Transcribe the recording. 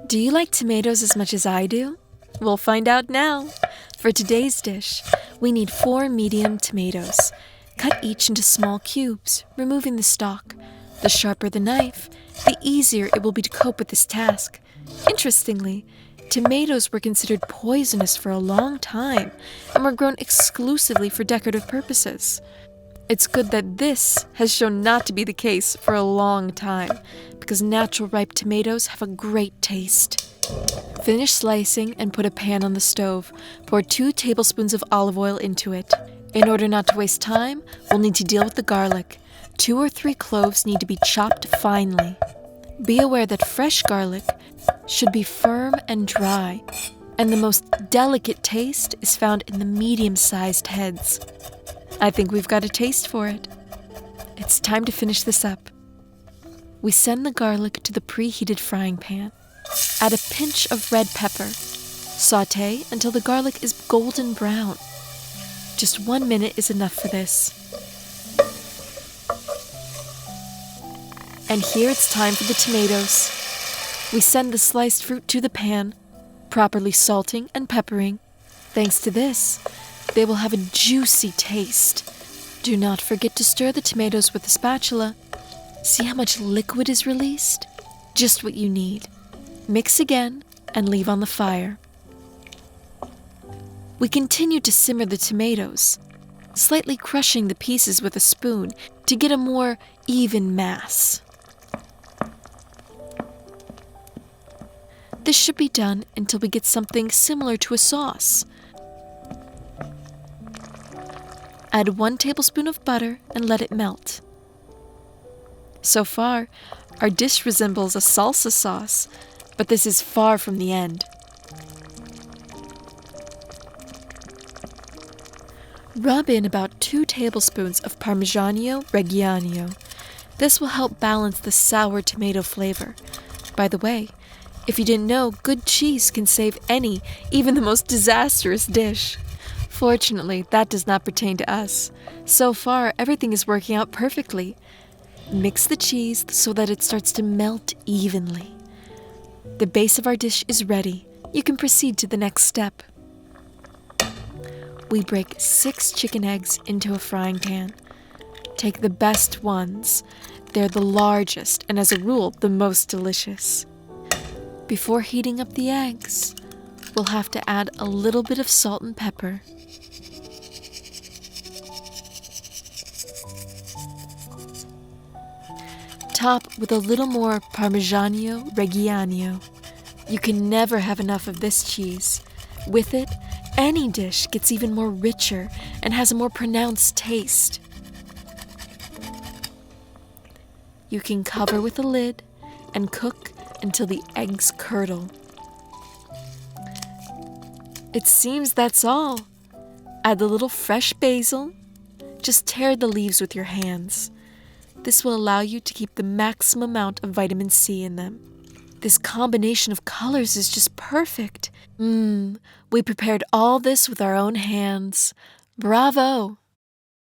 Do you like tomatoes as much as I do? We'll find out now. For today's dish, we need 4 medium tomatoes. Cut each into small cubes, removing the stalk. The sharper the knife, the easier it will be to cope with this task. Interestingly, tomatoes were considered poisonous for a long time and were grown exclusively for decorative purposes. It's good that this has shown not to be the case for a long time, because natural ripe tomatoes have a great taste. Finish slicing and put a pan on the stove. Pour 2 tablespoons of olive oil into it. In order not to waste time, we'll need to deal with the garlic. 2 or 3 cloves need to be chopped finely. Be aware that fresh garlic should be firm and dry, and the most delicate taste is found in the medium-sized heads. I think we've got a taste for it. It's time to finish this up. We send the garlic to the preheated frying pan. Add a pinch of red pepper. Sauté until the garlic is golden brown. Just 1 minute is enough for this. And here it's time for the tomatoes. We send the sliced fruit to the pan, properly salting and peppering. Thanks to this, they will have a juicy taste. Do not forget to stir the tomatoes with a spatula. See how much liquid is released? Just what you need. Mix again and leave on the fire. We continue to simmer the tomatoes, slightly crushing the pieces with a spoon to get a more even mass. This should be done until we get something similar to a sauce. Add 1 tablespoon of butter and let it melt. So far, our dish resembles a salsa sauce, but this is far from the end. Rub in about 2 tablespoons of Parmigiano Reggiano. This will help balance the sour tomato flavor. By the way, if you didn't know, good cheese can save any, even the most disastrous dish. Fortunately, that does not pertain to us. So far, everything is working out perfectly. Mix the cheese so that it starts to melt evenly. The base of our dish is ready. You can proceed to the next step. We break 6 chicken eggs into a frying pan. Take the best ones. They're the largest and, as a rule, the most delicious. Before heating up the eggs, we'll have to add a little bit of salt and pepper. Top with a little more Parmigiano Reggiano. You can never have enough of this cheese. With it, any dish gets even more richer and has a more pronounced taste. You can cover with a lid and cook until the eggs curdle. It seems that's all. Add a little fresh basil. Just tear the leaves with your hands. This will allow you to keep the maximum amount of vitamin C in them. This combination of colors is just perfect. We prepared all this with our own hands. Bravo!